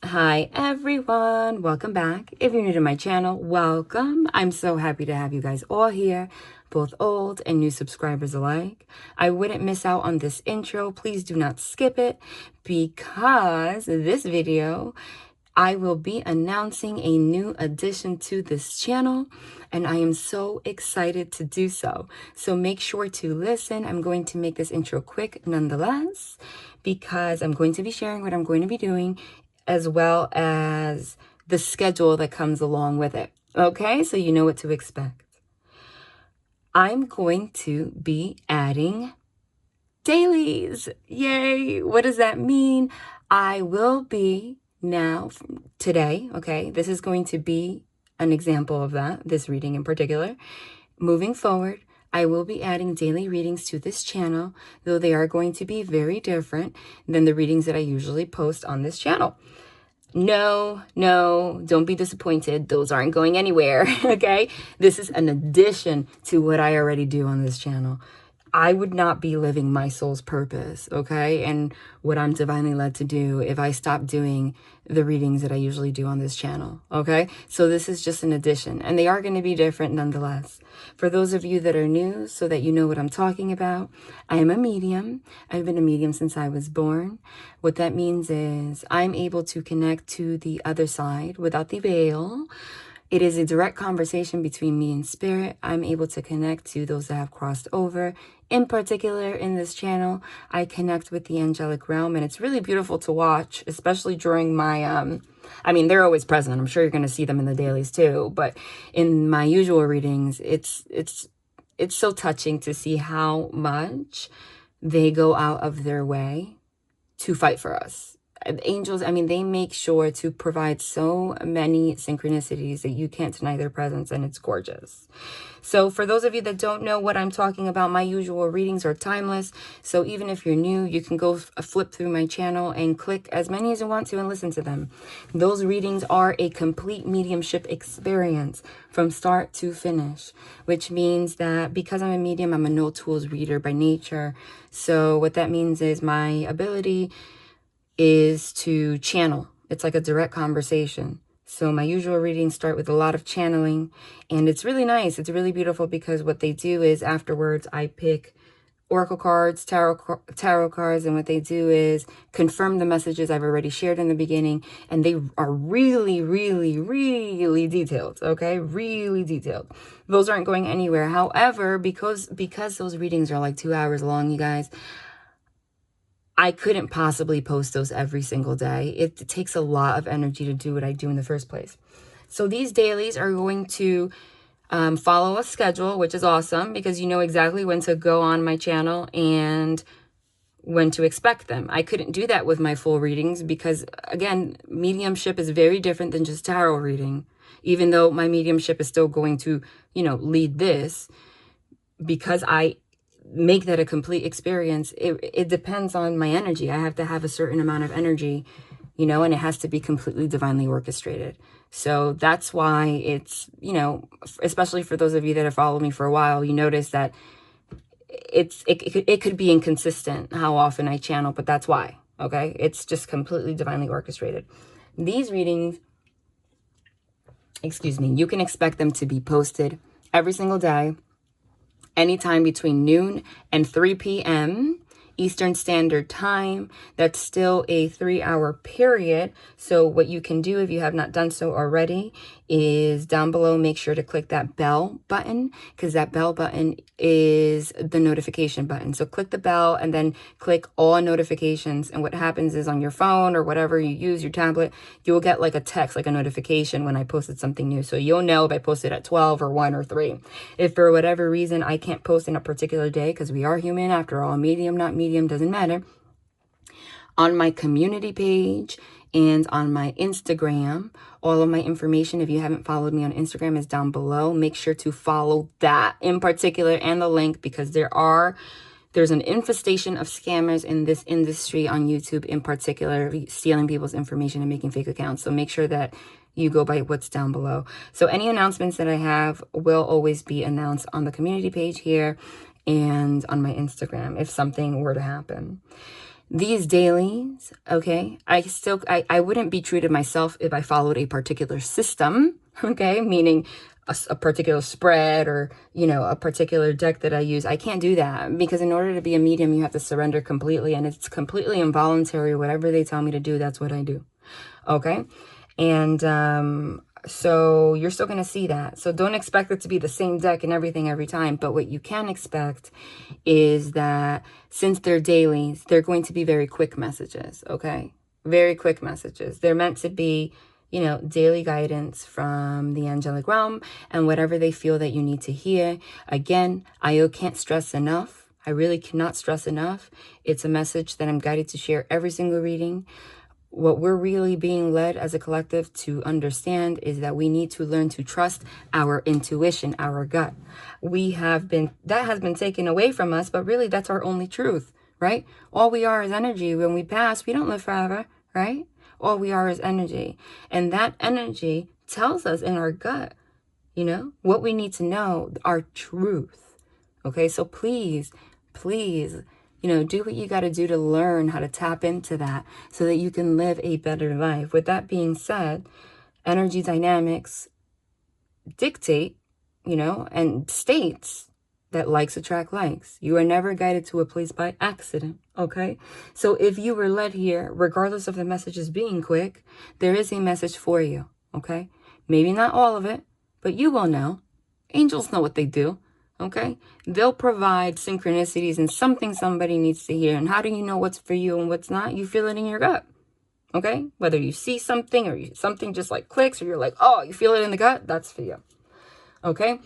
Hi everyone, welcome back. If you're new to my channel, welcome. I'm so happy to have you guys all here, both old and new subscribers alike. I wouldn't miss out on this intro. Please do not skip it, because this video I will be announcing a new addition to this channel, and I am so excited to do so. So make sure to listen. I'm going to make this intro quick nonetheless, because I'm going to be sharing what I'm going to be doing, as well as the schedule that comes along with it. Okay, so you know what to expect. I'm going to be adding dailies. Yay! What does that mean? I will be now, today, okay, this is going to be an example of that, this reading in particular. Moving forward, I will be adding daily readings to this channel, though they are going to be very different than the readings that I usually post on this channel. No, don't be disappointed. Those aren't going anywhere, okay? This is an addition to what I already do on this channel. I would not be living my soul's purpose, okay? And what I'm divinely led to do if I stopped doing the readings that I usually do on this channel, okay? So this is just an addition, and they are going to be different nonetheless. For those of you that are new, so that you know what I'm talking about, I am a medium. I've been a medium since I was born. What that means is I'm able to connect to the other side without the veil. It is a direct conversation between me and spirit. I'm able to connect to those that have crossed over. In particular, in this channel, I connect with the angelic realm, and it's really beautiful to watch, especially during my, I mean, they're always present. I'm sure you're going to see them in the dailies too, but in my usual readings, it's so touching to see how much they go out of their way to fight for us. Angels, I mean, they make sure to provide so many synchronicities that you can't deny their presence, and it's gorgeous. So for those of you that don't know what I'm talking about, my usual readings are timeless. So even if you're new, you can go flip through my channel and click as many as you want to and listen to them. Those readings are a complete mediumship experience from start to finish, which means that because I'm a medium, I'm a no tools reader by nature. So what that means is my ability is to channel. It's like a direct conversation. So my usual readings start with a lot of channeling, and it's really nice. It's really beautiful, because what they do is afterwards I pick oracle cards, tarot cards, and what they do is confirm the messages I've already shared in the beginning, and they are really, really, really detailed, okay? Really detailed. Those aren't going anywhere. However, because those readings are like 2 hours long, you guys, I couldn't possibly post those every single day. It takes a lot of energy to do what I do in the first place. So these dailies are going to follow a schedule, which is awesome, because you know exactly when to go on my channel and when to expect them. I couldn't do that with my full readings because, again, mediumship is very different than just tarot reading. Even though my mediumship is still going to, you know, lead this, because I make that a complete experience, it depends on my energy. I have to have a certain amount of energy, you know, and it has to be completely divinely orchestrated. So that's why it's, you know, especially for those of you that have followed me for a while, you notice that it could be inconsistent how often I channel, but that's why, okay? It's just completely divinely orchestrated. These readings, excuse me, you can expect them to be posted every single day, anytime between noon and 3 p.m. Eastern Standard Time. That's still a 3-hour period. So what you can do, if you have not done so already, is down below, make sure to click that bell button, because that bell button is the notification button. So click the bell and then click all notifications. And what happens is on your phone or whatever you use, your tablet, you will get like a text, like a notification when I posted something new. So you'll know if I posted at 12 or 1 or 3. If for whatever reason I can't post in a particular day, because we are human after all, medium, not medium, doesn't matter. On my community page and on my Instagram, all of my information, if you haven't followed me on Instagram, is down below. Make sure to follow that in particular and the link, because there's an infestation of scammers in this industry on YouTube in particular, stealing people's information and making fake accounts. So make sure that you go by what's down below. So any announcements that I have will always be announced on the community page here and on my Instagram if something were to happen. These dailies, okay, I wouldn't be true to myself if I followed a particular system, okay, meaning a particular spread or, you know, a particular deck that I use. I can't do that because in order to be a medium, you have to surrender completely, and it's completely involuntary. Whatever they tell me to do, that's what I do, okay? And so you're still going to see that. So don't expect it to be the same deck and everything every time. But what you can expect is that since they're dailies, they're going to be very quick messages, okay? Very quick messages. They're meant to be, you know, daily guidance from the angelic realm and whatever they feel that you need to hear. Again, I can't stress enough. I really cannot stress enough. It's a message that I'm guided to share every single reading. What we're really being led as a collective to understand is that we need to learn to trust our intuition, our gut. That has been taken away from us, but really that's our only truth, right? All we are is energy. When we pass, we don't live forever, right? All we are is energy. And that energy tells us in our gut, you know, what we need to know, our truth. Okay, so please, you know, do what you got to do to learn how to tap into that so that you can live a better life. With that being said, energy dynamics dictate, you know, and states that likes attract likes. You are never guided to a place by accident, okay? So if you were led here, regardless of the messages being quick, there is a message for you, okay? Maybe not all of it, but you will know. Angels know what they do, okay? They'll provide synchronicities and something somebody needs to hear. And how do you know what's for you and what's not? You feel it in your gut, okay? Whether you see something or something just like clicks or you're like, oh, you feel it in the gut, that's for you, okay?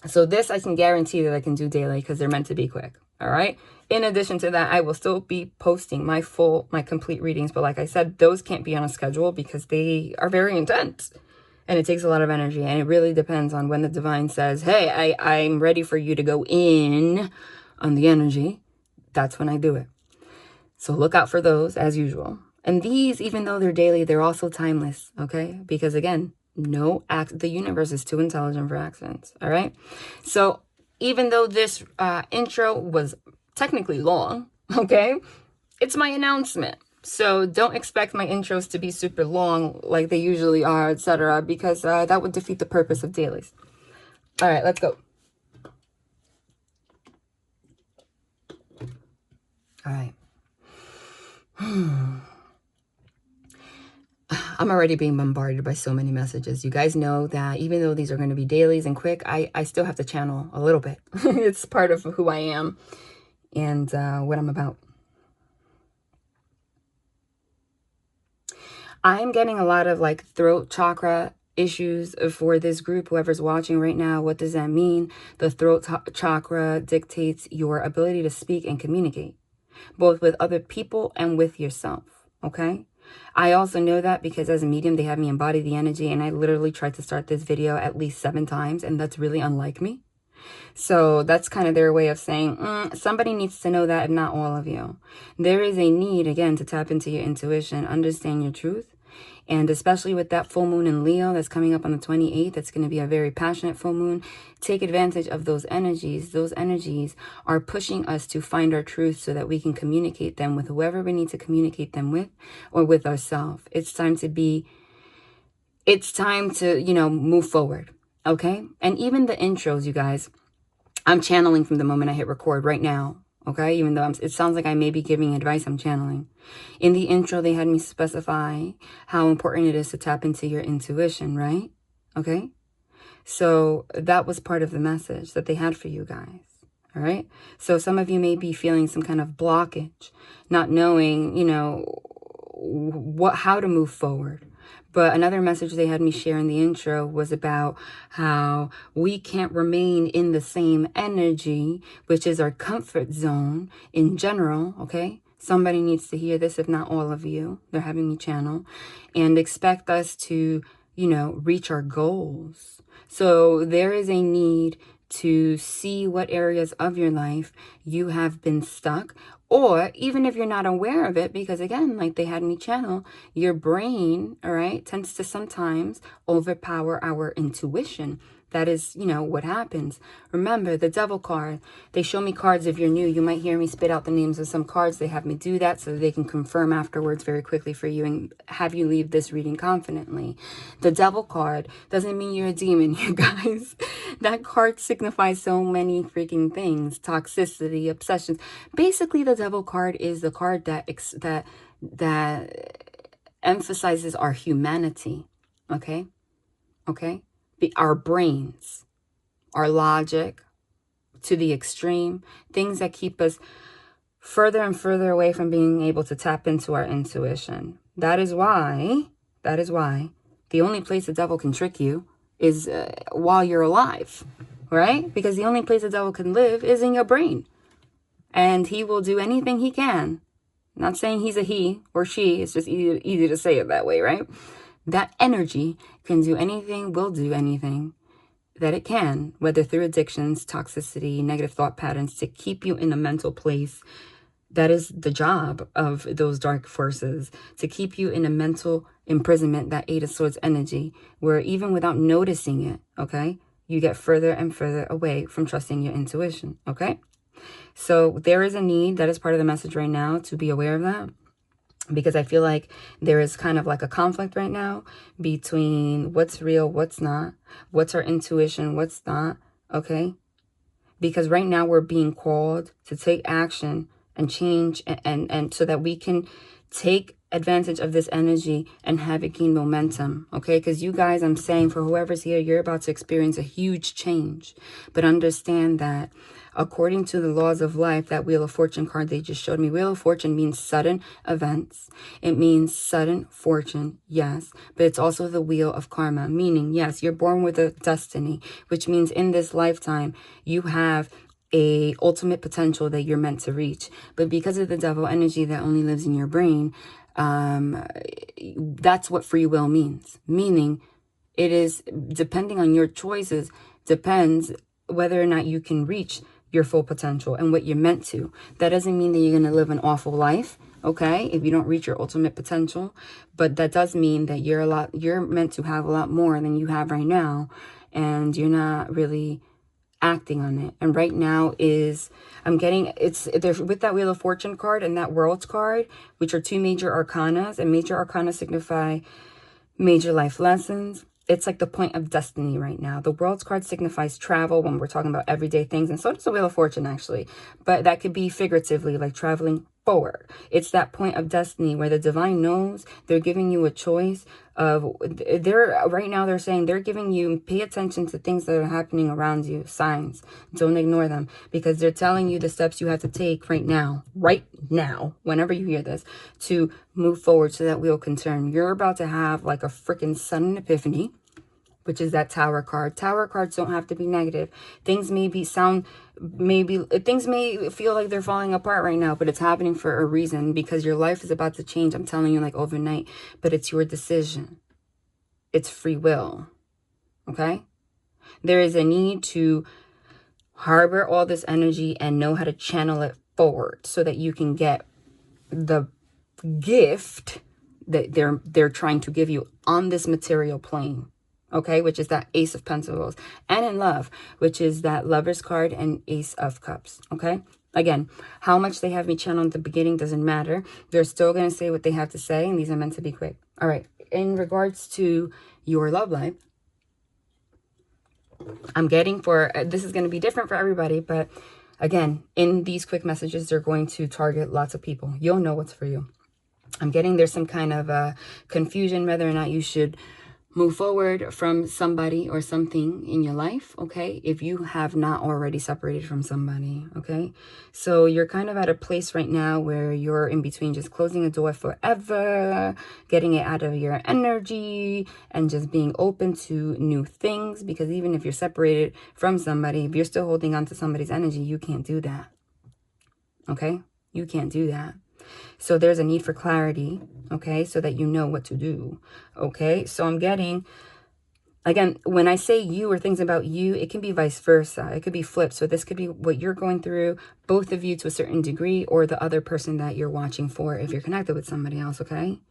So this I can guarantee that I can do daily because they're meant to be quick, all right? In addition to that, I will still be posting my complete readings. But like I said, those can't be on a schedule because they are very intense. And it takes a lot of energy. And it really depends on when the divine says, hey, I'm ready for you to go in on the energy. That's when I do it. So look out for those as usual. And these, even though they're daily, they're also timeless, okay? Because again, the universe is too intelligent for accidents, all right? So even though this intro was technically long, okay, it's my announcement. So don't expect my intros to be super long like they usually are, etc., because that would defeat the purpose of dailies. All right, let's go. All right. I'm already being bombarded by so many messages. You guys know that even though these are going to be dailies and quick, I still have to channel a little bit. It's part of who I am and what I'm about. I'm getting a lot of like throat chakra issues for this group. Whoever's watching right now, what does that mean? The throat chakra dictates your ability to speak and communicate, both with other people and with yourself, okay? I also know that because as a medium, they have me embody the energy, and I literally tried to start this video at least 7 times, and that's really unlike me. So that's kind of their way of saying, somebody needs to know that, and not all of you. There is a need, again, to tap into your intuition, understand your truth. And especially with that full moon in Leo that's coming up on the 28th, that's going to be a very passionate full moon. Take advantage of those energies. Those energies are pushing us to find our truth so that we can communicate them with whoever we need to communicate them with or with ourselves. It's time to, you know, move forward. Okay. And even the intros, you guys, I'm channeling from the moment I hit record right now. Okay, even though it sounds like I may be giving advice, I'm channeling. In the intro, they had me specify how important it is to tap into your intuition, right? Okay, so that was part of the message that they had for you guys, all right? So some of you may be feeling some kind of blockage, not knowing, you know, how to move forward. But another message they had me share in the intro was about how we can't remain in the same energy, which is our comfort zone in general, okay? Somebody needs to hear this, if not all of you. They're having me channel. And expect us to, you know, reach our goals. So there is a need to see what areas of your life you have been stuck, or even if you're not aware of it, because again, like they had me channel, your brain, all right, tends to sometimes overpower our intuition. That is, you know, what happens. Remember, the devil card. They show me cards. If you're new, you might hear me spit out the names of some cards. They have me do that so that they can confirm afterwards very quickly for you and have you leave this reading confidently. The devil card doesn't mean you're a demon, you guys. That card signifies so many freaking things. Toxicity, obsessions. Basically, the devil card is the card that emphasizes our humanity. Okay? Okay? Our brains, our logic to the extreme, things that keep us further and further away from being able to tap into our intuition. That is why the only place the devil can trick you is while you're alive, right? Because the only place the devil can live is in your brain. And he will do anything he can. I'm not saying he's a he or she. It's just easy to say it that way, right? That energy can do anything, will do anything that it can, whether through addictions, toxicity, negative thought patterns, to keep you in a mental place. That is the job of those dark forces, to keep you in a mental imprisonment, that Eight of Swords energy, where even without noticing it, okay, you get further and further away from trusting your intuition, okay? So there is a need, that is part of the message right now, to be aware of that. Because I feel like there is kind of like a conflict right now between what's real, what's not, what's our intuition, what's not, okay? Because right now we're being called to take action and change and so that we can take advantage of this energy and have it gain momentum, okay? Because you guys, I'm saying for whoever's here, you're about to experience a huge change. But understand that according to the laws of life, that Wheel of Fortune card they just showed me, Wheel of Fortune means sudden events. It means sudden fortune, yes. But it's also the wheel of karma, meaning, yes, you're born with a destiny, which means in this lifetime, you have a ultimate potential that you're meant to reach. But because of the devil energy that only lives in your brain, that's what free will means. Meaning, it is depending on your choices, depends whether or not you can reach your full potential and what you're meant to. That doesn't mean that you're going to live an awful life, okay, if you don't reach your ultimate potential. But that does mean that you're meant to have a lot more than you have right now, and you're not really acting on it. And right now is, I'm getting, it's there's with that Wheel of Fortune card and that World's card, which are two major arcanas, and major arcana signify major life lessons. It's like the point of destiny right now. The World's card signifies travel when we're talking about everyday things, and so does the Wheel of Fortune actually, but that could be figuratively, like traveling forward. It's that point of destiny where the divine knows they're giving you a choice of, right now they're saying they're giving you, pay attention to things that are happening around you, signs, don't ignore them, because they're telling you the steps you have to take right now, whenever you hear this, to move forward so that wheel can turn. You're about to have like a freaking sudden epiphany, which is that Tower card. Tower cards don't have to be negative. Things things may feel like they're falling apart right now, but it's happening for a reason, because your life is about to change. I'm telling you, like overnight, but it's your decision. It's free will, okay? There is a need to harbor all this energy and know how to channel it forward so that you can get the gift that they're trying to give you on this material plane. Okay, which is that Ace of Pentacles, and in love, which is that Lover's card and Ace of Cups. Okay, again, how much they have me channel at the beginning doesn't matter. They're still going to say what they have to say, and these are meant to be quick. All right, in regards to your love life, I'm getting this is going to be different for everybody, but again, in these quick messages, they're going to target lots of people. You'll know what's for you. I'm getting there's some kind of confusion whether or not you should move forward from somebody or something in your life, okay? If you have not already separated from somebody, okay? So you're kind of at a place right now where you're in between just closing a door forever, getting it out of your energy, and just being open to new things. Because even if you're separated from somebody, if you're still holding on to somebody's energy, you can't do that, okay? You can't do that. So there's a need for clarity, okay, so that you know what to do, okay? So I'm getting, again, when I say you or things about you, it can be vice versa. It could be flipped. So this could be what you're going through, both of you to a certain degree, or the other person that you're watching for if you're connected with somebody else, okay?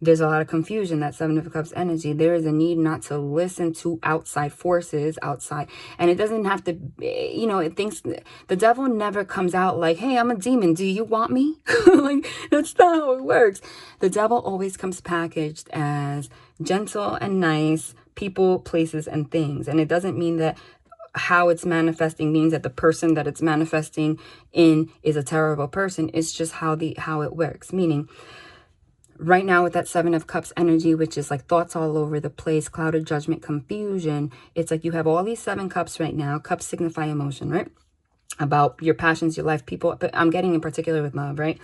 There's a lot of confusion, that Seven of Cups energy. There is a need not to listen to outside forces, outside. And it doesn't have to, you know, it thinks, the devil never comes out like, hey, I'm a demon. Do you want me? Like, that's not how it works. The devil always comes packaged as gentle and nice people, places, and things. And it doesn't mean that how it's manifesting means that the person that it's manifesting in is a terrible person. It's just how it works. Meaning, right now with that Seven of Cups energy, which is like thoughts all over the place, clouded judgment, confusion, it's like you have all these 7 cups right now. Cups signify emotion, right? About your passions, your life, people, but I'm getting in particular with love, right?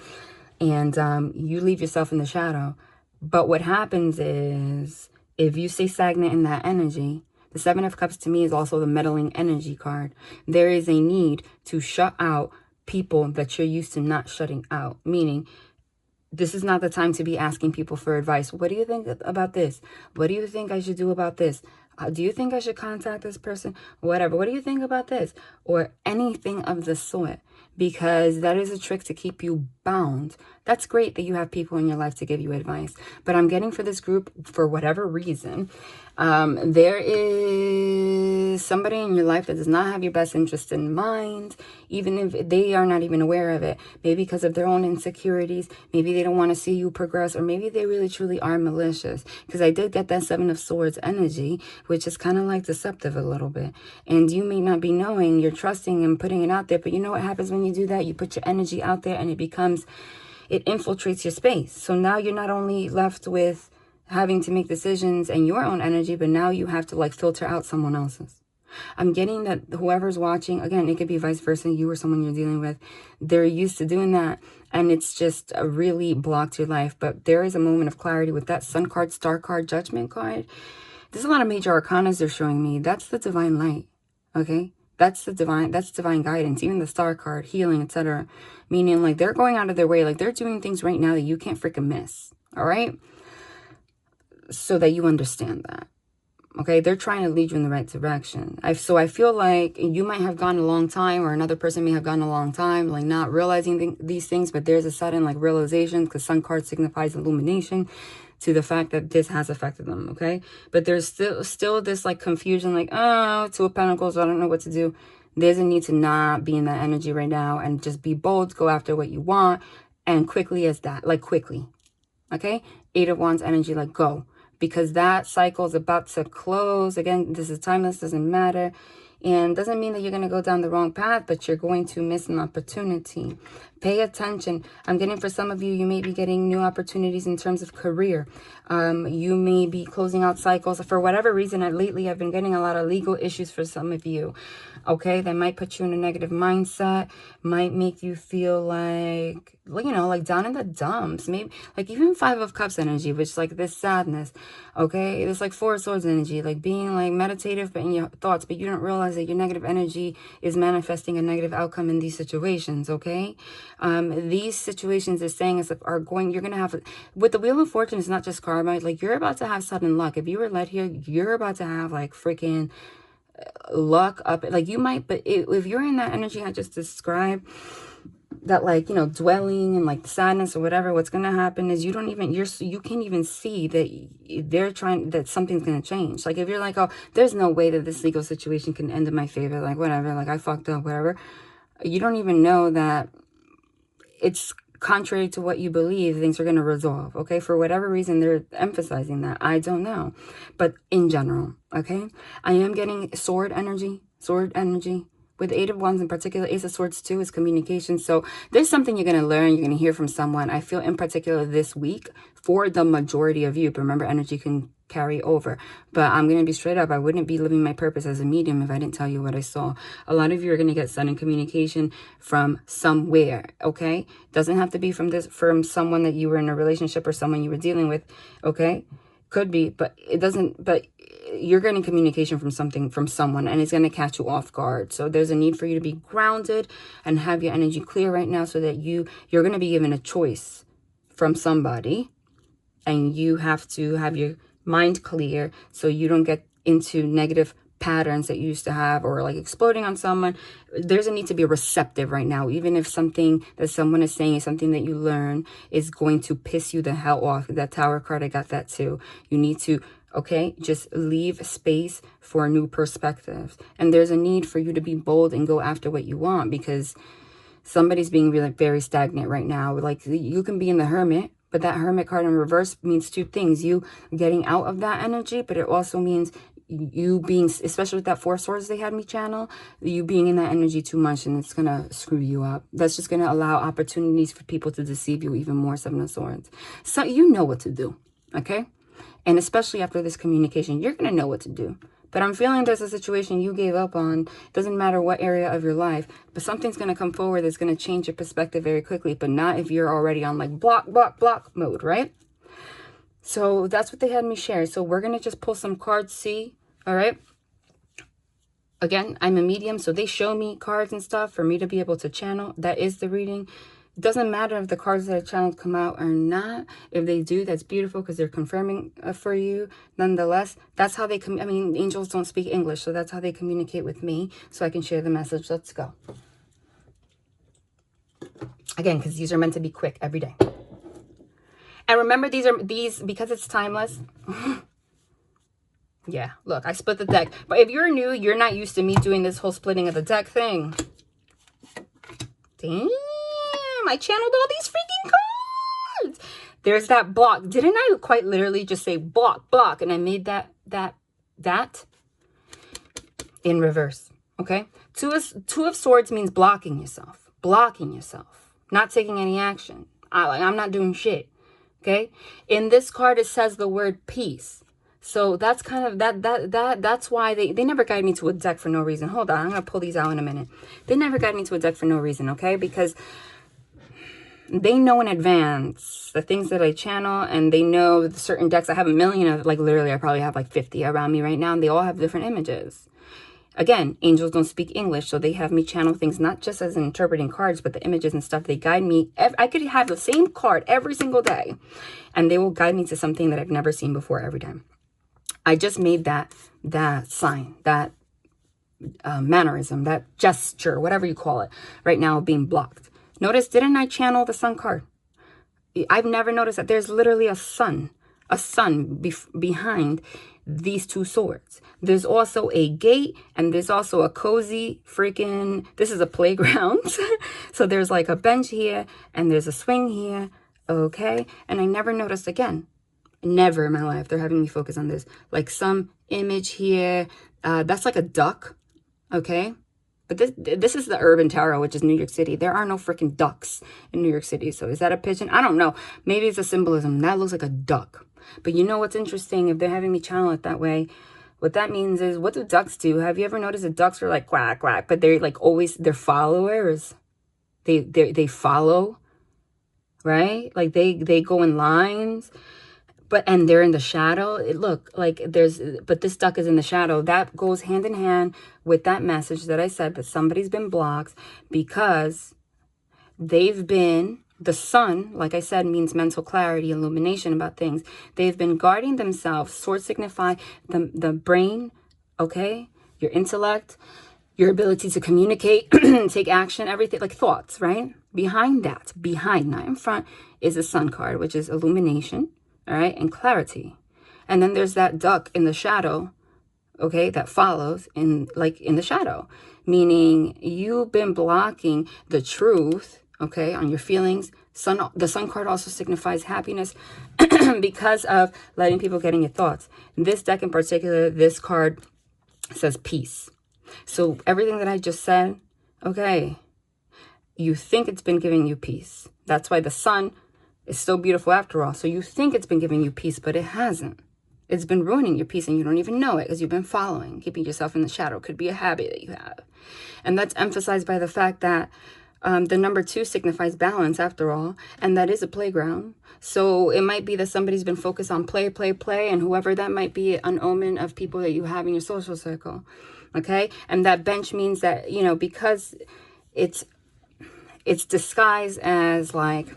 And you leave yourself in the shadow. But what happens is, if you stay stagnant in that energy, the Seven of Cups to me is also the meddling energy card. There is a need to shut out people that you're used to not shutting out, meaning this is not the time to be asking people for advice. What do you think about this? What do you think I should do about this? Do you think I should contact this person? Whatever. What do you think about this? Or anything of the sort. Because that is a trick to keep you bound. That's great that you have people in your life to give you advice. But I'm getting for this group, for whatever reason, there is somebody in your life that does not have your best interest in mind, even if they are not even aware of it. Maybe because of their own insecurities. Maybe they don't want to see you progress, or maybe they really truly are malicious. Because I did get that Seven of Swords energy, which is kind of like deceptive a little bit. And you may not be knowing, you're trusting and putting it out there, but you know what happens when you do that? You put your energy out there and it infiltrates your space. So now you're not only left with having to make decisions and your own energy, but now you have to like filter out someone else's. I'm getting that whoever's watching, again, it could be vice versa, you or someone you're dealing with, they're used to doing that, and it's just really blocked your life. But there is a moment of clarity with that Sun card, Star card, Judgment card. There's a lot of major arcanas they're showing me. That's the divine light, okay? That's divine guidance. Even the Star card, healing, etc. Meaning like they're going out of their way, like they're doing things right now that you can't freaking miss, all right? So that you understand that. Okay, they're trying to lead you in the right direction. So I feel like you might have gone a long time, or another person may have gone a long time, like not realizing these things, but there's a sudden like realization, because Sun card signifies illumination to the fact that this has affected them, okay? But there's still this like confusion, like, oh, Two of Pentacles, I don't know what to do. There's a need to not be in that energy right now and just be bold, go after what you want, and quickly as that, like quickly, okay? Eight of Wands energy, like go. Because that cycle is about to close. Again, this is timeless, doesn't matter. And doesn't mean that you're going to go down the wrong path, but you're going to miss an opportunity. Pay attention. I'm getting for some of you, you may be getting new opportunities in terms of career. You may be closing out cycles. For whatever reason, lately I've been getting a lot of legal issues for some of you. Okay, that might put you in a negative mindset, might make you feel like, you know, like down in the dumps. Maybe like even Five of Cups energy, which is like this sadness. Okay, it's like Four of Swords energy, like being like meditative but in your thoughts, but you don't realize that your negative energy is manifesting a negative outcome in these situations. Okay, these situations is saying you're gonna have, with the Wheel of Fortune, it's not just karma, like you're about to have sudden luck. If you were led here, you're about to have like freaking luck up, like you might, but if you're in that energy I just described, that like, you know, dwelling and like sadness or whatever, what's gonna happen is you can't even see that that something's gonna change. Like if you're like, oh, there's no way that this legal situation can end in my favor, like whatever, like I fucked up, whatever, you don't even know that it's contrary to what you believe things are going to resolve. Okay, for whatever reason they're emphasizing that, I don't know, but in general, okay, I am getting sword energy with Eight of Wands in particular. Ace of Swords too is communication. So there's something you're going to learn, you're going to hear from someone. I feel in particular this week for the majority of you, but remember, energy can carry over. But I'm going to be straight up, I wouldn't be living my purpose as a medium if I didn't tell you what I saw. A lot of you are going to get sudden communication from somewhere, okay? Doesn't have to be from someone that you were in a relationship or someone you were dealing with, okay? Could be, but it doesn't, but you're getting communication from someone, and it's going to catch you off guard. So there's a need for you to be grounded and have your energy clear right now, so that you're going to be given a choice from somebody, and you have to have your mind clear so you don't get into negative patterns that you used to have, or like exploding on someone. There's a need to be receptive right now. Even if something that someone is saying is something that you learn is going to piss you the hell off. That Tower card, I got that too. You need to, okay, just leave space for new perspectives. And there's a need for you to be bold and go after what you want, because somebody's being really very stagnant right now. Like, you can be in the Hermit, but that Hermit card in reverse means two things. You getting out of that energy, but it also means you being, especially with that Four of Swords they had me channel, you being in that energy too much, and it's gonna screw you up. That's just gonna allow opportunities for people to deceive you even more. Seven of Swords. So you know what to do, okay? And especially after this communication, you're gonna know what to do. But I'm feeling there's a situation you gave up on. Doesn't matter what area of your life, but something's gonna come forward that's gonna change your perspective very quickly. But not if you're already on like block mode, right? So that's what they had me share. So we're gonna just pull some cards, see. All right. Again, I'm a medium, so they show me cards and stuff for me to be able to channel. That is the reading. It doesn't matter if the cards that I channeled come out or not. If they do, that's beautiful, because they're confirming for you. Nonetheless, that's how they I mean, angels don't speak English, so that's how they communicate with me, so I can share the message. Let's go. Again, because these are meant to be quick every day. And remember, these because it's timeless. Yeah, look, I split the deck. But if you're new, you're not used to me doing this whole splitting of the deck thing. Damn, I channeled all these freaking cards. There's that block. Didn't I quite literally just say block? And I made that in reverse, okay? Two of Swords means blocking yourself. Not taking any action. I'm not doing shit, okay? In this card, it says the word peace. So that's kind of that's why they never guide me to a deck for no reason. Hold on, I'm gonna pull these out in a minute. They never guide me to a deck for no reason, okay? Because they know in advance the things that I channel, and they know certain decks. I have a million of, like, literally I probably have like 50 around me right now, and they all have different images. Again, angels don't speak English, so they have me channel things not just as interpreting cards, but the images and stuff. They guide me. I could have the same card every single day, and they will guide me to something that I've never seen before every time. I just made that sign, that mannerism, that gesture, whatever you call it, right now being blocked. Notice, didn't I channel the sun card? I've never noticed that there's literally a sun behind these two swords. There's also a gate, and there's also a cozy freaking, this is a playground. So there's like a bench here, and there's a swing here, okay? And I never noticed again. Never in my life. They're having me focus on this. Like some image here. That's like a duck. Okay. But this is the Urban Tarot, which is New York City. There are no freaking ducks in New York City. So is that a pigeon? I don't know. Maybe it's a symbolism. That looks like a duck. But you know what's interesting? If they're having me channel it that way, what that means is, what do ducks do? Have you ever noticed that ducks are like quack, quack? But they're like always, they're followers. They follow. Right? Like they go in lines. And they're in the shadow. Look like but this duck is in the shadow. That goes hand in hand with that message that I said, but somebody's been blocked because they've been, the sun, like I said, means mental clarity, illumination about things. They've been guarding themselves. Swords signify the brain, okay? Your intellect, your ability to communicate, take action, everything, like thoughts, right? Behind that, not in front, is a sun card, which is illumination. All right, and clarity. And then there's that duck in the shadow, okay, that follows in the shadow, meaning you've been blocking the truth, okay, on your feelings. The sun card also signifies happiness because of letting people get in your thoughts. This deck in particular, this card says peace. So everything that I just said, okay, you think it's been giving you peace. That's why the sun is so beautiful after all. So you think it's been giving you peace, but it hasn't. It's been ruining your peace, and you don't even know it because you've been following. Keeping yourself in the shadow could be a habit that you have. And that's emphasized by the fact that the number 2 signifies balance after all, and that is a playground. So it might be that somebody's been focused on play, and whoever that might be, an omen of people that you have in your social circle, okay? And that bench means that, you know, because it's disguised as like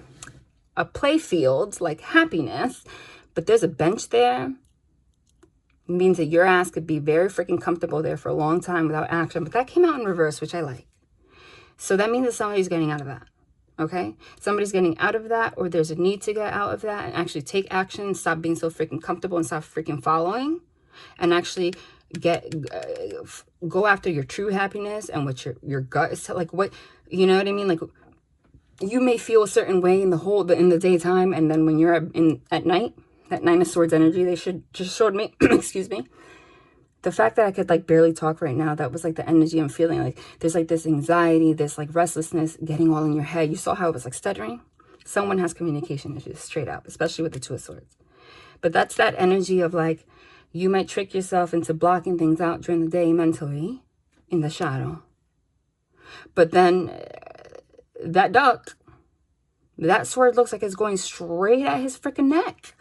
a play field, like happiness, but there's a bench there. It means that your ass could be very freaking comfortable there for a long time without action. But that came out in reverse, which I like. So that means that somebody's getting out of that. Okay? Somebody's getting out of that, or there's a need to get out of that and actually take action and stop being so freaking comfortable and stop freaking following, and actually go after your true happiness and what your gut is like, what, you know what I mean? Like, you may feel a certain way in the daytime, and then when you're at night, that Nine of Swords energy they just showed me, excuse me, the fact that I could like barely talk right now, that was like the energy I'm feeling. Like there's like this anxiety, this like restlessness getting all in your head. You saw how it was like stuttering? Someone has communication issues straight up, especially with the Two of Swords. But that's that energy of like, you might trick yourself into blocking things out during the day mentally in the shadow. But then that duck, that sword looks like it's going straight at his freaking neck.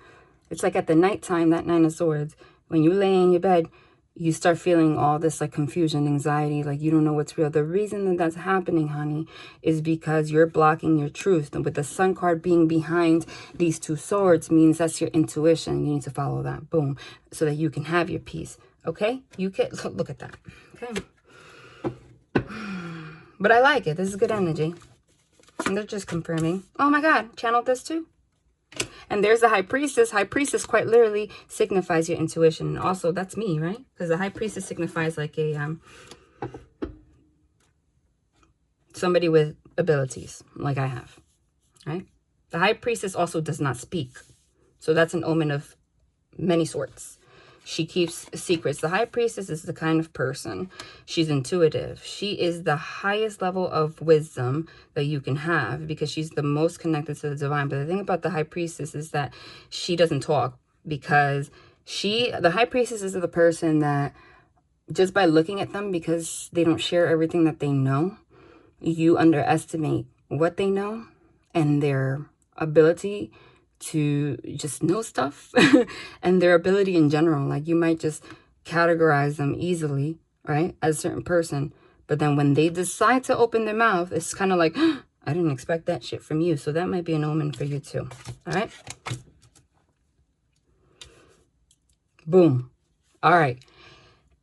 It's like at the nighttime, that Nine of Swords, when you lay in your bed, you start feeling all this like confusion, anxiety, like you don't know what's real. The reason that that's happening, honey, is because you're blocking your truth. And with the Sun card being behind these Two Swords means that's your intuition. You need to follow that, boom, so that you can have your peace. Okay? You can look at that. Okay. But I like it. This is good energy. And they're just confirming. Oh my God, channeled this too. And there's the High Priestess. High Priestess quite literally signifies your intuition. And also, that's me, right? Because the High Priestess signifies like a somebody with abilities, like I have, right? The High Priestess also does not speak. So that's an omen of many sorts. She keeps secrets. The High Priestess is the kind of person, she's intuitive. She is the highest level of wisdom that you can have because she's the most connected to the divine. But the thing about the High Priestess is that she doesn't talk, because the High Priestess is the person that just by looking at them, because they don't share everything that they know, you underestimate what they know and their ability to just know stuff and their ability in general. Like you might just categorize them easily, right, as a certain person, but then when they decide to open their mouth, it's kind of like, I didn't expect that shit from you. So that might be an omen for you too. All right, boom. All right.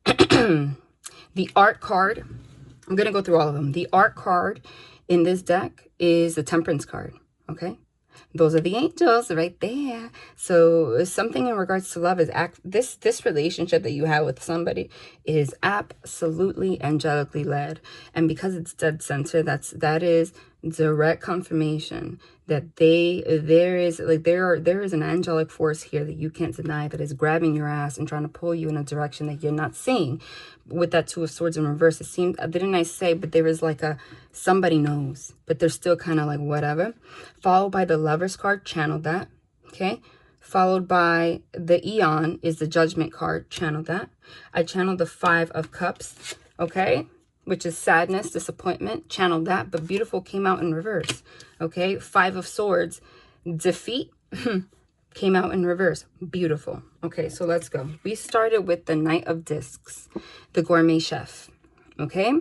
The art card, I'm gonna go through all of them. The art card in this deck is the Temperance card. Okay, those are the angels right there. So something in regards to love is this relationship that you have with somebody is absolutely angelically led. And because it's dead center, that is direct confirmation that there is an angelic force here that you can't deny, that is grabbing your ass and trying to pull you in a direction that you're not seeing. With that Two of Swords in reverse, it seemed, didn't I say, but there is like somebody knows, but they're still kind of like whatever. Followed by the Lover's card, channel that. Okay, followed by the Eon is the Judgment card, channel that. I channeled the Five of Cups, okay, which is sadness, disappointment, channeled that, but beautiful came out in reverse. Okay, Five of Swords, defeat, came out in reverse. Beautiful. Okay, so let's go. We started with the Knight of Discs, the Gourmet Chef. Okay,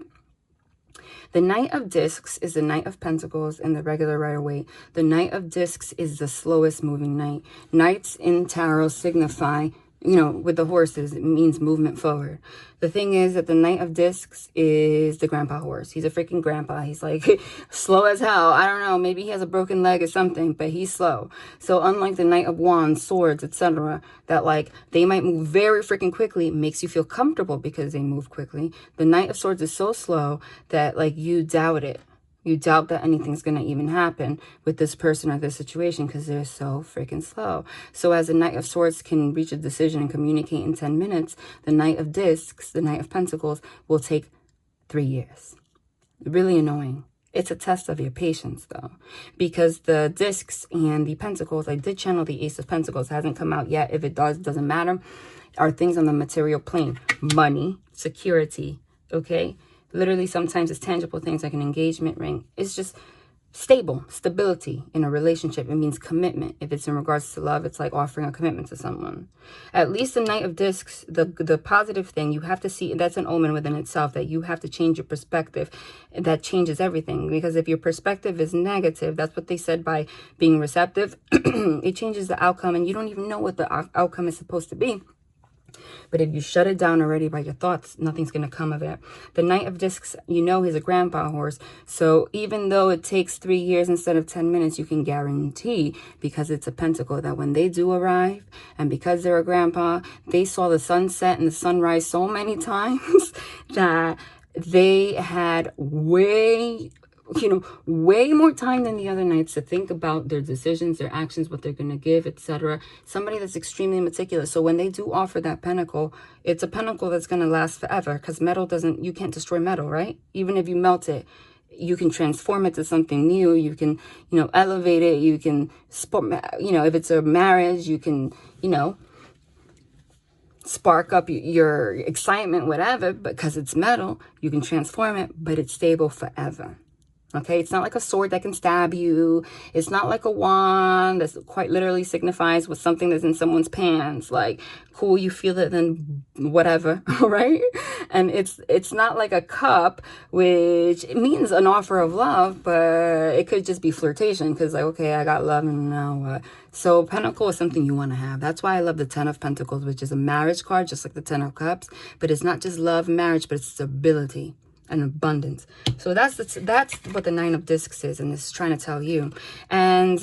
the Knight of Discs is the Knight of Pentacles in the regular Rider-Waite. The Knight of Discs is the slowest moving knight. Knights in tarot signify, you know, with the horses, it means movement forward. The thing is that the Knight of Discs is the grandpa horse. He's a freaking grandpa. He's like slow as hell. I don't know. Maybe he has a broken leg or something, but he's slow. So unlike the Knight of Wands, Swords, etc., that like they might move very freaking quickly, makes you feel comfortable because they move quickly. The Knight of Swords is so slow that like you doubt it. You doubt that anything's going to even happen with this person or this situation because they're so freaking slow. So as the Knight of Swords can reach a decision and communicate in 10 minutes, the Knight of Discs, the Knight of Pentacles, will take 3 years. Really annoying. It's a test of your patience, though, because the Discs and the Pentacles, I did channel the Ace of Pentacles. It hasn't come out yet. If it does, doesn't matter. Are things on the material plane. Money, security, okay? Literally, sometimes it's tangible things like an engagement ring. It's just stability in a relationship. It means commitment. If it's in regards to love, it's like offering a commitment to someone. At least the Knight of Discs, the positive thing, you have to see, that's an omen within itself, that you have to change your perspective. That changes everything. Because if your perspective is negative, that's what they said by being receptive, it changes the outcome, and you don't even know what the outcome is supposed to be. But if you shut it down already by your thoughts, nothing's going to come of it. The Knight of Discs, you know, he's a grandpa horse. So even though it takes 3 years instead of 10 minutes, you can guarantee, because it's a pentacle, that when they do arrive, and because they're a grandpa, they saw the sunset and the sunrise so many times that they had way more time than the other knights to think about their decisions, their actions, what they're going to give, etc. Somebody that's extremely meticulous. So when they do offer that pentacle, it's a pentacle that's going to last forever, because metal doesn't, you can't destroy metal, right? Even if you melt it, you can transform it to something new. You can, elevate it. You can, if it's a marriage, you can, spark up your excitement, whatever, because it's metal. You can transform it, but it's stable forever. Okay, it's not like a sword that can stab you. It's not like a wand that quite literally signifies with something that's in someone's pants. Like, cool, you feel it, then whatever, right? And it's not like a cup, which it means an offer of love, but it could just be flirtation, because like, okay, I got love and now what? So pentacle is something you want to have. That's why I love the 10 of Pentacles, which is a marriage card, just like the 10 of Cups. But it's not just love, marriage, but it's stability and abundance. So that's what the 9 of Discs is, and it's trying to tell you. And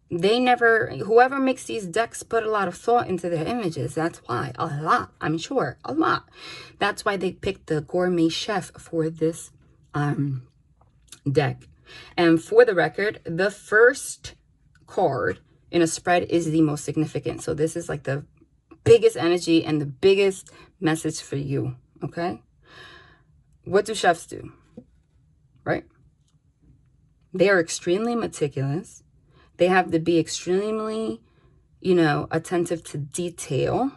they never, whoever makes these decks put a lot of thought into their images. That's why, a lot, I'm sure, a lot. That's why they picked the gourmet chef for this deck. And for the record, the first card in a spread is the most significant. So this is like the biggest energy and the biggest message for you, okay? What do chefs do, right? They are extremely meticulous. They have to be extremely, attentive to detail.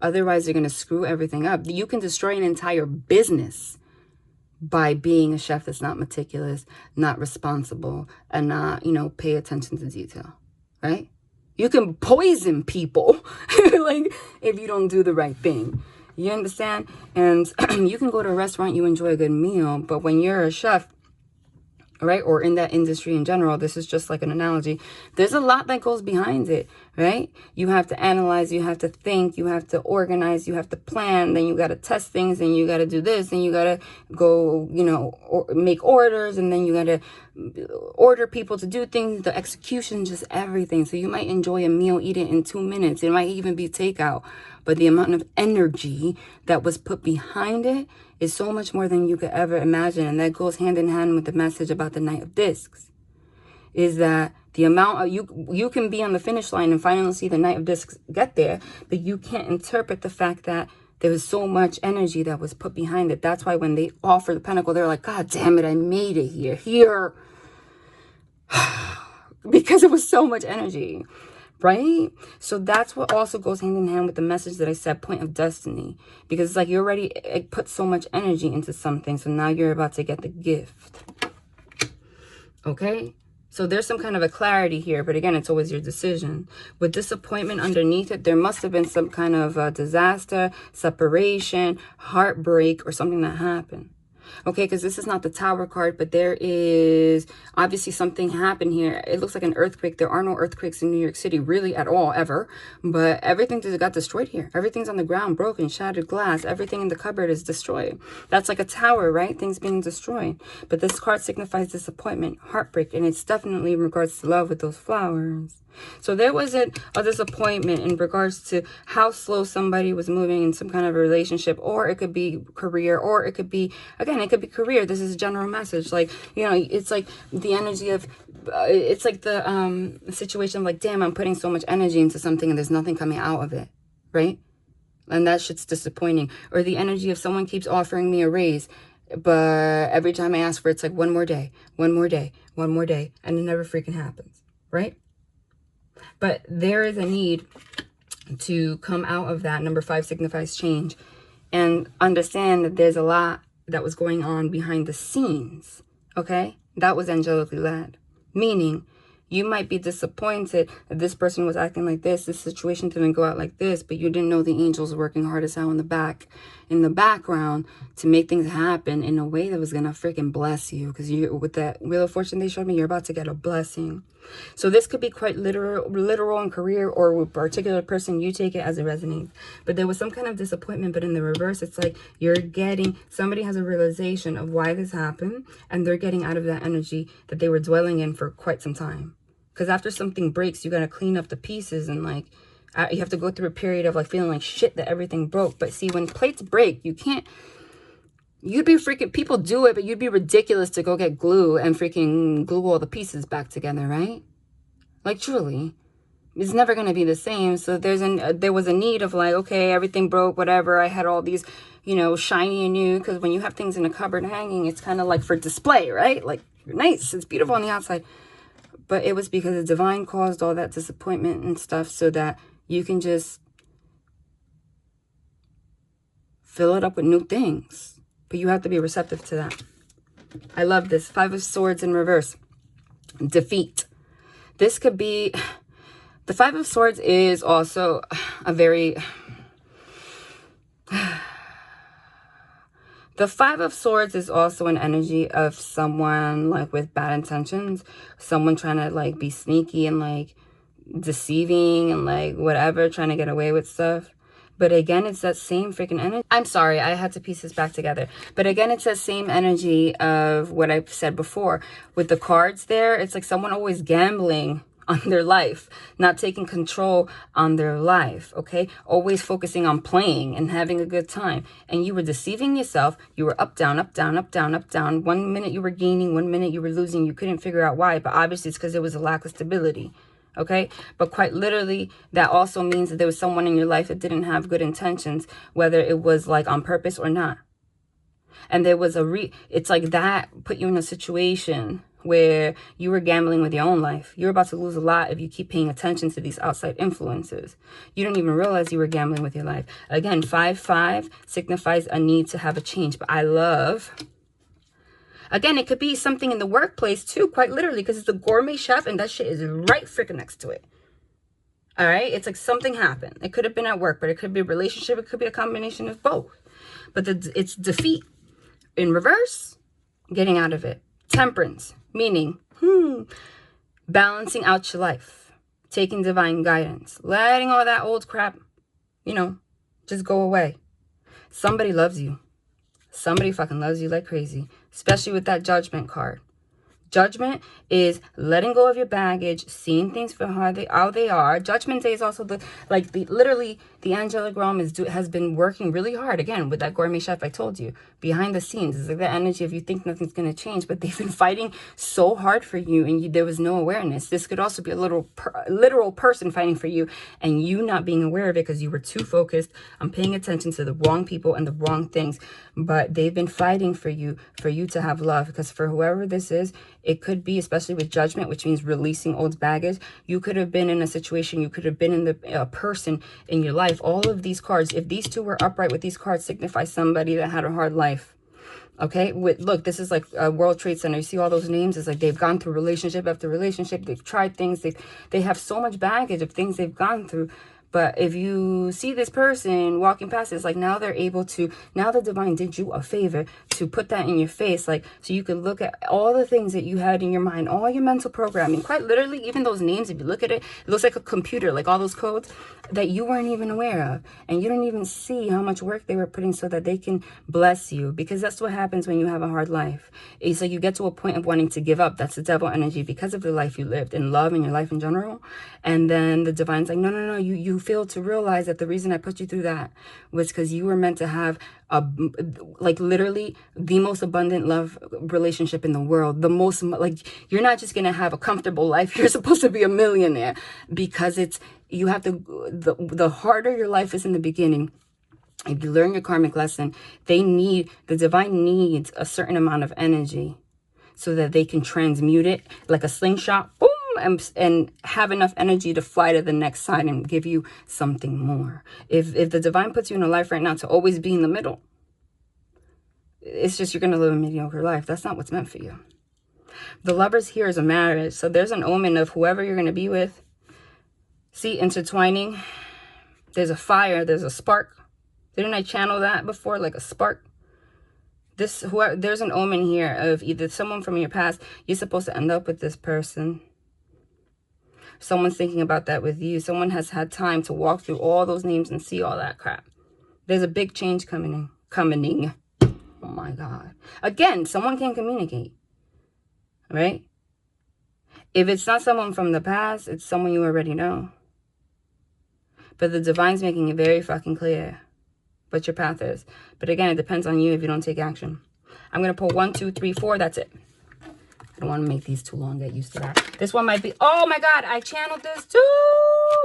Otherwise, they're going to screw everything up. You can destroy an entire business by being a chef that's not meticulous, not responsible, and not, pay attention to detail, right? You can poison people, like, if you don't do the right thing. You understand? And you can go to a restaurant, you enjoy a good meal, but when you're a chef, right, or in that industry in general, this is just like an analogy, there's a lot that goes behind it, right? You have to analyze, you have to think, you have to organize, you have to plan, then you got to test things, and you got to do this, and you got to go, or make orders, and then you got to order people to do things, the execution, just everything. So you might enjoy a meal, eat it in 2 minutes. It might even be takeout. But the amount of energy that was put behind it is so much more than you could ever imagine. And that goes hand in hand with the message about the Knight of Discs. Is that the amount of, you can be on the finish line and finally see the Knight of Discs get there, but you can't interpret the fact that there was so much energy that was put behind it. That's why when they offer the pentacle, they're like, God damn it, I made it here. Because it was so much energy. Right? So that's what also goes hand in hand with the message that I said, point of destiny. Because it's like you already put so much energy into something. So now you're about to get the gift. Okay? So there's some kind of a clarity here. But again, it's always your decision. With disappointment underneath it, there must have been some kind of disaster, separation, heartbreak, or something that happened. Okay, because this is not the Tower card, but there is obviously something happened here. It looks like an earthquake. There are no earthquakes in New York City, really, at all, ever. But everything just got destroyed here. Everything's on the ground, broken, shattered glass. Everything in the cupboard is destroyed. That's like a tower, right? Things being destroyed. But this card signifies disappointment, heartbreak, and it's definitely in regards to love with those flowers. So there wasn't a disappointment in regards to how slow somebody was moving in some kind of a relationship, or it could be career, or it could be, again, it could be career. This is a general message. Like, it's like the energy of, it's like the situation of like, damn, I'm putting so much energy into something and there's nothing coming out of it, right? And that shit's disappointing. Or the energy of someone keeps offering me a raise, but every time I ask for it, it's like one more day, one more day, one more day, and it never freaking happens, right? But there is a need to come out of that. Number 5 signifies change. And understand that there's a lot that was going on behind the scenes. Okay? That was angelically led. Meaning, you might be disappointed that this person was acting like this situation didn't go out like this, but you didn't know the angels were working hard as hell in the background to make things happen in a way that was gonna freaking bless you. Because you, with that Wheel of Fortune they showed me, you're about to get a blessing. So this could be quite literal in career, or with a particular person, you take it as it resonates. But there was some kind of disappointment, but in the reverse, it's like somebody has a realization of why this happened, and they're getting out of that energy that they were dwelling in for quite some time. Because after something breaks, you got to clean up the pieces, and like, you have to go through a period of like feeling like shit that everything broke. But see, when plates break, you'd be freaking, people do it, but you'd be ridiculous to go get glue and freaking glue all the pieces back together, right? Like, truly, it's never going to be the same. So there was a need of like, okay, everything broke, whatever. I had all these, you know, shiny and new, because when you have things in a cupboard hanging, it's kind of like for display, right? Like, nice, it's beautiful on the outside. But it was because the divine caused all that disappointment and stuff so that you can just fill it up with new things. But you have to be receptive to that. I love this. 5 of Swords in reverse. Defeat. This could be... The 5 of Swords is also a very... The 5 of Swords is also an energy of someone like with bad intentions. Someone trying to like be sneaky and like deceiving and like whatever, trying to get away with stuff. But again, it's that same freaking energy. I'm sorry, I had to piece this back together. But again, it's that same energy of what I've said before. With the cards there, it's like someone always gambling on their life, not taking control on their life, okay? Always focusing on playing and having a good time. And you were deceiving yourself. You were up, down, up, down, up, down, up, down. 1 minute you were gaining, 1 minute you were losing. You couldn't figure out why, but obviously it's because there was a lack of stability. Okay, but quite literally, that also means that there was someone in your life that didn't have good intentions, whether it was like on purpose or not. And there was it's like that put you in a situation where you were gambling with your own life. You're about to lose a lot if you keep paying attention to these outside influences. You don't even realize you were gambling with your life. Again, 5-5 signifies a need to have a change. But I love... Again, it could be something in the workplace too, quite literally, because it's a gourmet chef and that shit is right freaking next to it. All right? It's like something happened. It could have been at work, but it could be a relationship. It could be a combination of both. But it's defeat. In reverse, getting out of it. Temperance, meaning balancing out your life. Taking divine guidance. Letting all that old crap, you know, just go away. Somebody loves you. Somebody fucking loves you like crazy, especially with that Judgment card. Judgment is letting go of your baggage, seeing things for how they are. Judgment Day is also literally the angelic realm has been working really hard, again, with that gourmet chef I told you, behind the scenes. It's like the energy of you think nothing's going to change, but they've been fighting so hard for you, and there was no awareness. This could also be a literal person fighting for you, and you not being aware of it because you were too focused on paying attention to the wrong people and the wrong things. But they've been fighting for you to have love, because for whoever this is, it could be, especially with Judgment, which means releasing old baggage. You could have been in a situation, you could have been in the person in your life. All of these cards, if these two were upright with these cards, signify somebody that had a hard life. Okay, look, this is like a World Trade Center. You see all those names? It's like they've gone through relationship after relationship. They've tried things. They have so much baggage of things they've gone through. But if you see this person walking past, it's like now they're able to, now the divine did you a favor to put that in your face, like, so you can look at all the things that you had in your mind, all your mental programming, quite literally, even those names, if you look at it, it looks like a computer, like all those codes that you weren't even aware of, and you don't even see how much work they were putting so that they can bless you, because that's what happens when you have a hard life. It's like you get to a point of wanting to give up. That's the devil energy, because of the life you lived in love and your life in general. And then the divine's like, no, you fail to realize that the reason I put you through that was because you were meant to have like literally the most abundant love relationship in the world. The most, like, you're not just gonna have a comfortable life, you're supposed to be a millionaire, because you have to, the harder your life is in the beginning, if you learn your karmic lesson, the divine needs a certain amount of energy so that they can transmute it like a slingshot, boom, and have enough energy to fly to the next side and give you something more. If the divine puts you in a life right now to always be in the middle, it's just you're going to live a mediocre life. That's not what's meant for you. The Lovers here is a marriage. So there's an omen of whoever you're going to be with. See, intertwining. There's a fire. There's a spark. Didn't I channel that before? Like a spark. There's an omen here of either someone from your past. You're supposed to end up with this person. Someone's thinking about that with you. Someone has had time to walk through all those names and see all that crap. There's a big change coming. Oh my God. Again, someone can communicate, right? If it's not someone from the past, it's someone you already know. But the divine's making it very fucking clear what your path is. But again, it depends on you if you don't take action. I'm going to pull 1, 2, 3, 4. That's it. I don't want to make these too long. Get used to that. This one might be... Oh my God. I channeled this too.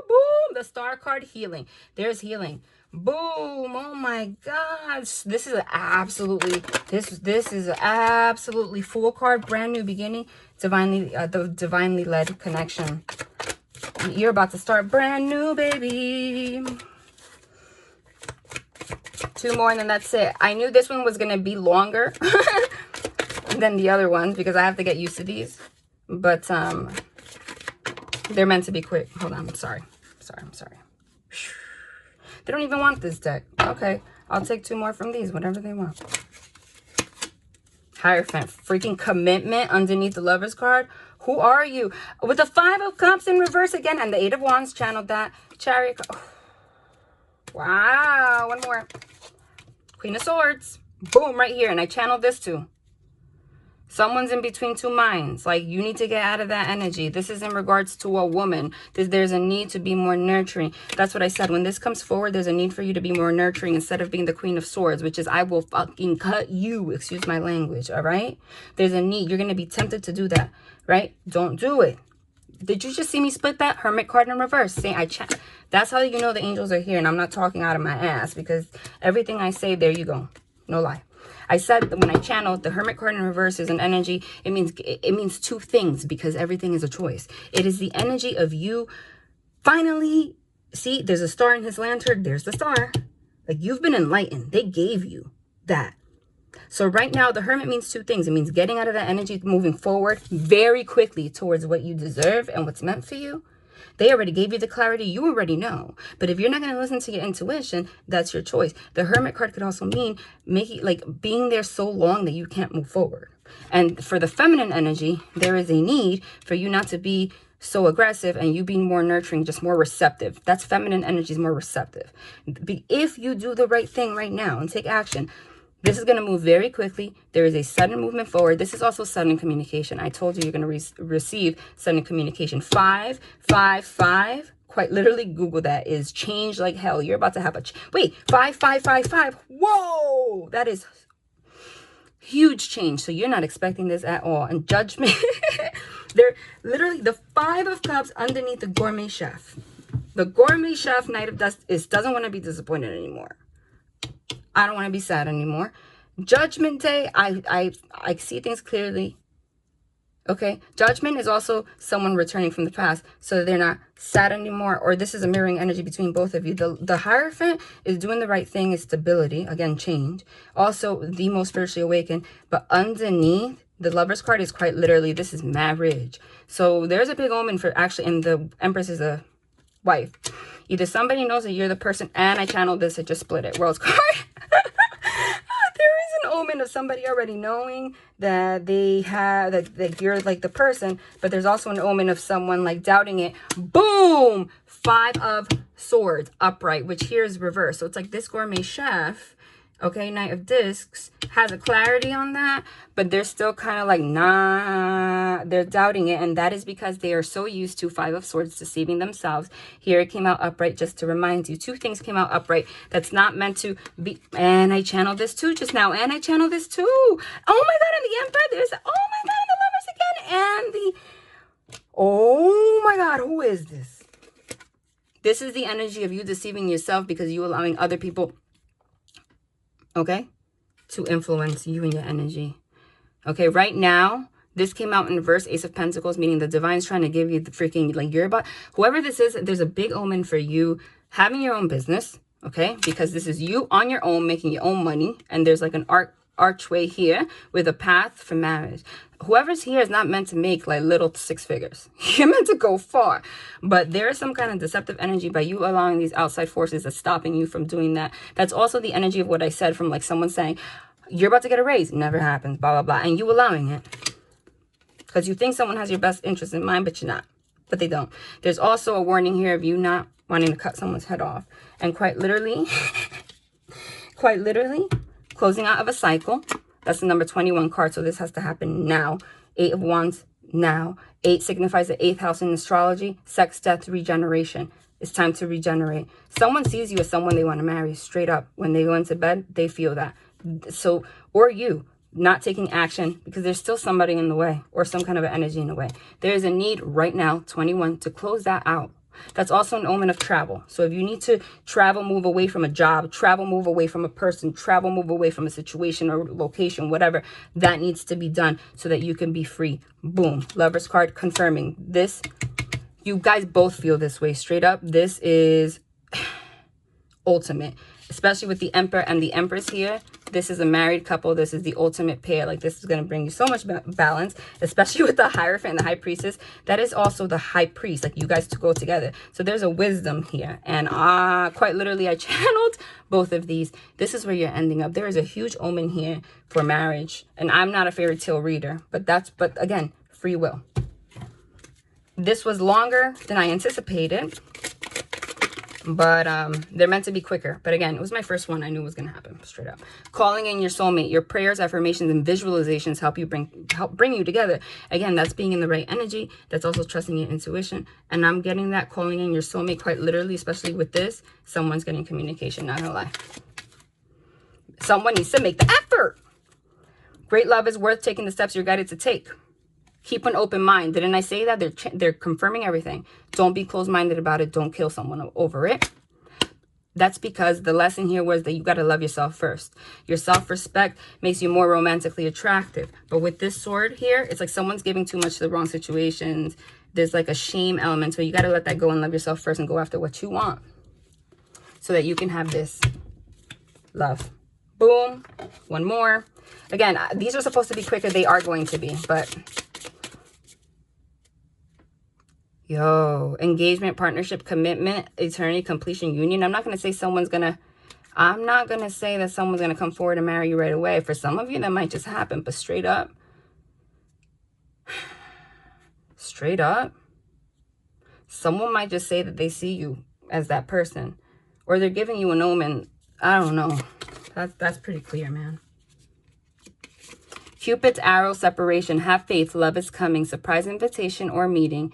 Boom. The star card, healing. There's healing. Boom. Oh my gosh. This is absolutely... This is absolutely full card. Brand new beginning. The divinely led connection. You're about to start brand new, baby. 2 more and then that's it. I knew this one was going to be longer than the other ones because I have to get used to these. But they're meant to be quick. Hold on. I'm sorry. I'm sorry. They don't even want this deck. Okay. I'll take 2 more from these. Whatever they want. Hierophant. Freaking commitment underneath the Lover's card. Who are you? With the 5 of Cups in reverse again. And the 8 of Wands channeled that. Chariot. Oh. Wow. 1 more. Queen of Swords. Boom. Right here. And I channeled this too. Someone's in between 2 minds. Like, you need to get out of that energy. This is in regards to a woman. There's a need to be more nurturing. That's what I said. When this comes forward, there's a need for you to be more nurturing instead of being the Queen of Swords, which is I will fucking cut you. Excuse my language. All right? There's a need. You're going to be tempted to do that. Right? Don't do it. Did you just see me split that? Hermit card in reverse. See, that's how you know the angels are here. And I'm not talking out of my ass because everything I say, there you go. No lie. I said that when I channeled the Hermit card in reverse is an energy. It means 2 things because everything is a choice. It is the energy of you finally. See, there's a star in his lantern. There's the star. Like, you've been enlightened. They gave you that. So right now, the Hermit means 2 things. It means getting out of that energy, moving forward very quickly towards what you deserve and what's meant for you. They already gave you the clarity. You already know. But if you're not going to listen to your intuition, that's your choice. The Hermit card could also mean being there so long that you can't move forward. And for the feminine energy, there is a need for you not to be so aggressive and you being more nurturing, just more receptive. That's feminine energy, is more receptive. If you do the right thing right now and take action, this is going to move very quickly. There is a sudden movement forward. This is also sudden communication. I told you you're going to receive sudden communication. 5, 5, 5. Quite literally, Google that. Is change like hell. You're about to have wait, 5, 5, 5, 5. Whoa! That is huge change. So you're not expecting this at all. And judgment. They're literally the 5 of Cups underneath the gourmet chef. The gourmet chef, Knight of Dust, doesn't want to be disappointed anymore. I don't want to be sad anymore. Judgment Day, I see things clearly. Okay. Judgment is also someone returning from the past. So they're not sad anymore. Or this is a mirroring energy between both of you. The Hierophant is doing the right thing. Is stability. Again, change. Also, the most spiritually awakened. But underneath, the Lover's card is quite literally, this is marriage. So there's a big omen for actually, and the Empress is a wife. Either somebody knows that you're the person, and I channeled this, I just split it. World's card. There is an omen of somebody already knowing that they have, that you're like the person, but there's also an omen of someone like doubting it. Boom! 5 of Swords, upright, which here is reverse. So it's like this gourmet chef, okay, Knight of Discs, has a clarity on that, but they're still kind of like, nah, they're doubting it. And that is because they are so used to 5 of Swords deceiving themselves. Here it came out upright, just to remind you. 2 things came out upright. That's not meant to be. And I channeled this too just now. And I channeled this too. Oh my God, and the Emperor. There's, oh my God, and the Lovers again. And the, oh my God, who is this? This is the energy of you deceiving yourself because you allowing other people, okay, to influence you and your energy. Okay, right now, this came out in reverse, Ace of Pentacles, meaning the divine's trying to give you the freaking, like, you're about, whoever this is, there's a big omen for you having your own business, okay, because this is you on your own, making your own money, and there's like an archway here with a path for marriage. Whoever's here is not meant to make like little 6 figures. You're meant to go far. But there is some kind of deceptive energy by you allowing these outside forces that's stopping you from doing that. That's also the energy of what I said from like someone saying, you're about to get a raise. Never happens, blah, blah, blah. And you allowing it. Because you think someone has your best interest in mind, but you're not. but they don't. There's also a warning here of you not wanting to cut someone's head off. And quite literally, closing out of a cycle. That's the number 21 card, so this has to happen now. 8 of Wands, now. 8 signifies the 8th house in astrology. Sex, death, regeneration. It's time to regenerate. Someone sees you as someone they want to marry, straight up. When they go into bed, they feel that. So, or you, not taking action because there's still somebody in the way or some kind of energy in the way. There is a need right now, 21, to close that out. That's also an omen of travel. So if you need to travel, move away from a job, travel, move away from a person, travel, move away from a situation or location, whatever, that needs to be done so that you can be free. Boom. Lover's card confirming this. You guys both feel this way, straight up. This is ultimate, especially with the Emperor and the Empress here. This is a married couple. This is the ultimate pair. Like, this is going to bring you so much balance, especially with the Hierophant and the High Priestess. That is also the High Priest. Like, you guys to go together. So there's a wisdom here. And quite literally, I channeled both of these. This is where you're ending up. There is a huge omen here for marriage. And I'm not a fairy tale reader, but again, free will. This was longer than I anticipated. But they're meant to be quicker. But again, it was my first one. I knew it was going to happen, straight up. Calling in your soulmate. Your prayers, affirmations, and visualizations help bring you together. Again, that's being in the right energy. That's also trusting your intuition. And I'm getting that calling in your soulmate quite literally, especially with this. Someone's getting communication, not gonna lie. Someone needs to make the effort. Great love is worth taking the steps you're guided to take. Keep an open mind. Didn't I say that? They're confirming everything. Don't be closed-minded about it. Don't kill someone over it. That's because the lesson here was that you got to love yourself first. Your self-respect makes you more romantically attractive. But with this sword here, it's like someone's giving too much to the wrong situations. There's like a shame element. So you got to let that go and love yourself first and go after what you want so that you can have this love. Boom. One more. Again, these are supposed to be quicker. They are going to be, but... Yo, engagement, partnership, commitment, eternity, completion, union. I'm not going to say that someone's going to come forward and marry you right away. For some of you, that might just happen. But straight up, someone might just say that they see you as that person. Or they're giving you an omen. I don't know. That's pretty clear, man. Cupid's arrow, separation. Have faith. Love is coming. Surprise invitation or meeting.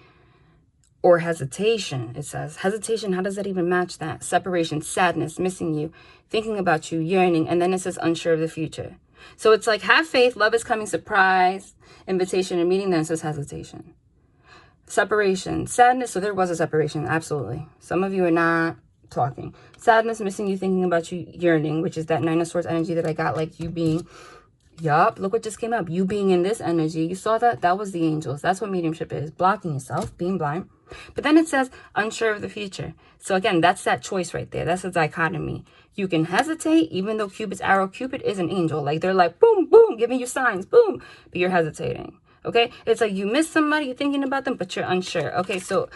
Or hesitation, it says. Hesitation, how does that even match that? Separation, sadness, missing you, thinking about you, yearning. And then it says unsure of the future. So it's like have faith, love is coming, surprise, invitation, and meeting. Then it says hesitation. Separation, sadness. So there was a separation, absolutely. Some of you are not talking. Sadness, missing you, thinking about you, yearning, which is that Nine of Swords energy that I got, like you being... Yup, look what just came up. You being in this energy. You saw that? That was the angels. That's what mediumship is. Blocking yourself, being blind. But then it says unsure of the future. So again, that's that choice right there. That's a dichotomy. You can hesitate, even though Cupid's arrow, Cupid is an angel. Like they're like, boom, boom, giving you signs, boom. But you're hesitating. Okay? It's like you miss somebody, you're thinking about them, but you're unsure. Okay, so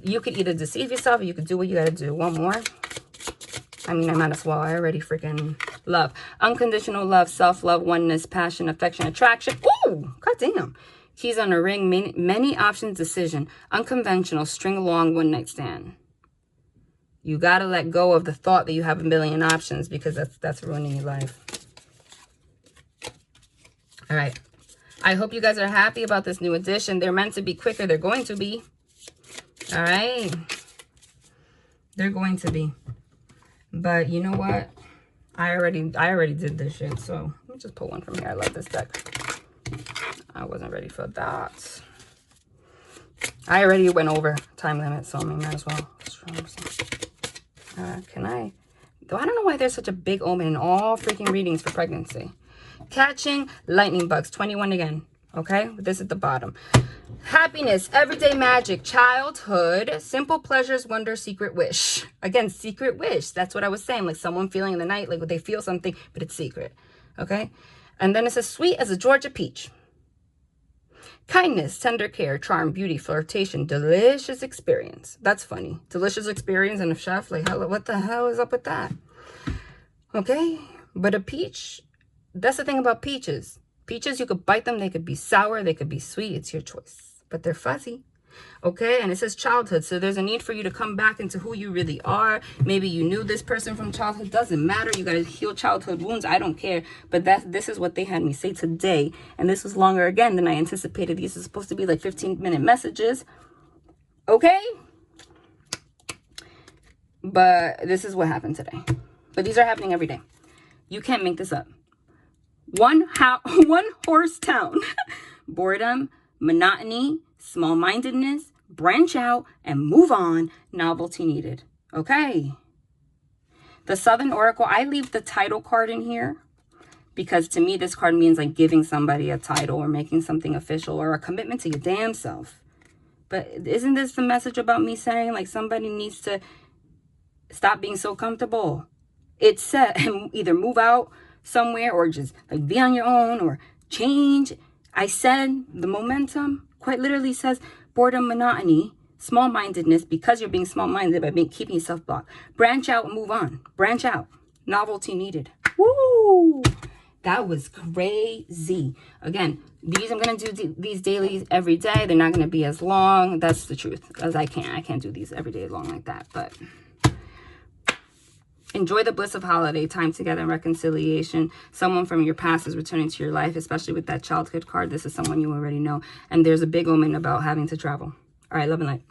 you could either deceive yourself or you could do what you got to do. One more. I mean, I might as well. I already freaking love. Unconditional love, self-love, oneness, passion, affection, attraction. Ooh, goddamn. Keys on a ring, many options, decision. Unconventional, string along, one night stand. You got to let go of the thought that you have a million options because that's ruining your life. All right. I hope you guys are happy about this new edition. They're meant to be quicker. They're going to be. All right. They're going to be. But you know what? I already did this shit. So let me just pull one from here. I love this deck. I wasn't ready for that. I already went over time limit, so I might as well. Can I? Though I don't know why there's such a big omen in all freaking readings for pregnancy. Catching lightning bugs. 21 again. Okay? This is the bottom. Happiness, everyday magic, childhood, simple pleasures, wonder, secret wish. Again, secret wish. That's what I was saying. Like someone feeling in the night, like they feel something, but it's secret. Okay? And then it says sweet as a Georgia peach. Kindness, tender care, charm, beauty, flirtation, delicious experience. That's funny. Delicious experience and a chef. Like, what the hell is up with that? Okay? But a peach, that's the thing about peaches. Peaches, you could bite them. They could be sour. They could be sweet. It's your choice. But they're fuzzy. Okay, and it says childhood. So there's a need for you to come back into who you really are. Maybe you knew this person from childhood. Doesn't matter. You got to heal childhood wounds. I don't care. But this is what they had me say today. And this was longer again than I anticipated. These are supposed to be like 15-minute messages. Okay? But this is what happened today. But these are happening every day. You can't make this up. One horse town. Boredom, monotony, small-mindedness, branch out and move on. Novelty needed. Okay. The Southern Oracle, I leave the title card in here because to me this card means like giving somebody a title or making something official or a commitment to your damn self. But isn't this the message about me saying like somebody needs to stop being so comfortable? It said either move out somewhere or just like be on your own or change. I said the momentum quite literally says boredom, monotony, small-mindedness, because you're being small-minded by keeping yourself blocked. Branch out and move on. Branch out. Novelty needed. Woo! That was crazy. Again, I'm going to do these dailies every day. They're not going to be as long. That's the truth. Because I can't do these every day long like that. But enjoy the bliss of holiday time together and reconciliation. Someone from your past is returning to your life, especially with that childhood card. This is someone you already know. And there's a big omen about having to travel. All right, love and light.